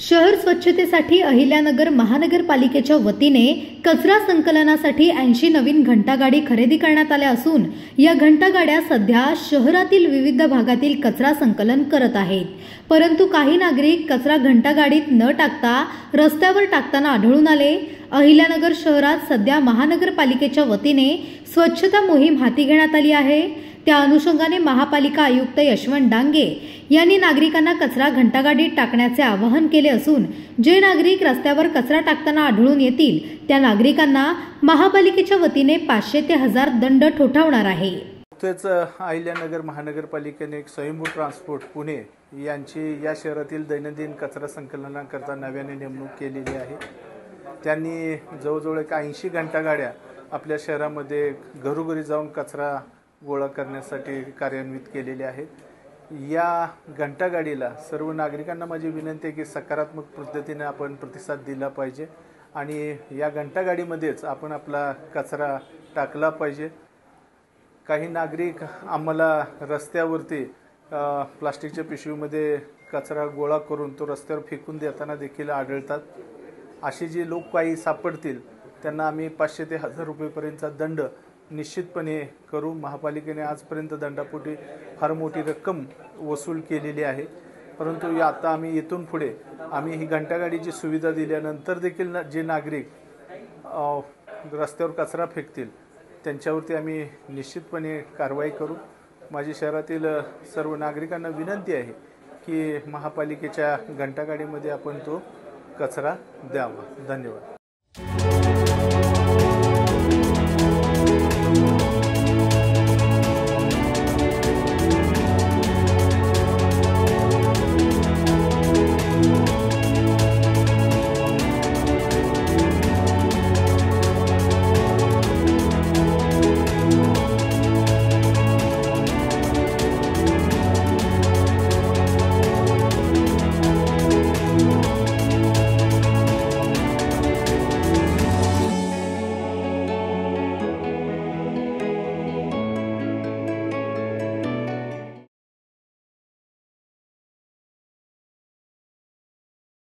शहर स्वच्छतेसाठी अहिल्यानगर महानगरपालिकेच्या वतीने कचरा संकलनासाठी 80 नवीन घंटागाडी खरेदी करण्यात आल्या असून या घंटागाड्या सध्या शहरातील विविध भागातील कचरा संकलन करत आहेत। परंतु काही नागरिक कचरा घंटागाडीत न टाकता रस्त्यावर टाकताना आढळून आले। अहिल्यानगर शहरात सध्या महानगरपालिकेच्या वतीने स्वच्छता मोहीम हाती घेण्यात आली आहे। त्या अनुषंगाने महापालिका आयुक्त यशवंत डांगे यांनी नागरिकांना कचरा घंटागाडीत टाकण्याचे आवाहन केले असून जे नागरिक रस्त्यावर कचरा टाकताना आढळून येतील त्या नागरिकांना महापालिकेच्या वतीने 500 ते 1000 दंड ठोठावणार आहे। नुकतेच अहिल्यानगर महानगरपालिकेने एक स्वयंभू ट्रान्सपोर्ट पुणे यांची या शहरातील दैनंदिन कचरा संकलनाकरता नव्याने नेमणूक केलेली आहे। त्यांनी जवळजवळ 80 घंटागाड्या आपल्या शहरामध्ये घरोघरी जाऊन कचरा गोळा करण्यासाठी कार्यान्वित केलेले आहेत। या घंटागाडीला सर्व नागरिकांना माझी विनंती आहे की सकारात्मक पद्धतीने आपण प्रतिसाद दिला पाहिजे आणि या घंटागाडीमध्येच आपण आपला कचरा टाकला पाहिजे। काही नागरिक आम्हाला रस्त्यावरती प्लास्टिकच्या पिशवीमध्ये कचरा गोळा करून तो रस्त्यावर फेकून देताना देखील आढळतात। अशी जी लोक काही सापडतील त्यांना आम्ही 500 ते 1000 रुपयेपर्यंतचा दंड निश्चितपणे करू। महापालिकेने आजपर्यंत दंडापोटी फार मोठी रक्कम वसूल केलेली आहे, परंतु आता आम्ही इथून पुढे आम्ही ही घंटागाडीची सुविधा दिल्यानंतर देखील जे नागरिक रस्त्यावर कचरा फेकतील त्यांच्यावरती आम्ही निश्चितपणे कारवाई करू। माझी शहरातील सर्व नागरिकांना विनंती आहे की महापालिकेच्या घंटागाडीमध्ये आपण तो कचरा द्यावा। धन्यवाद।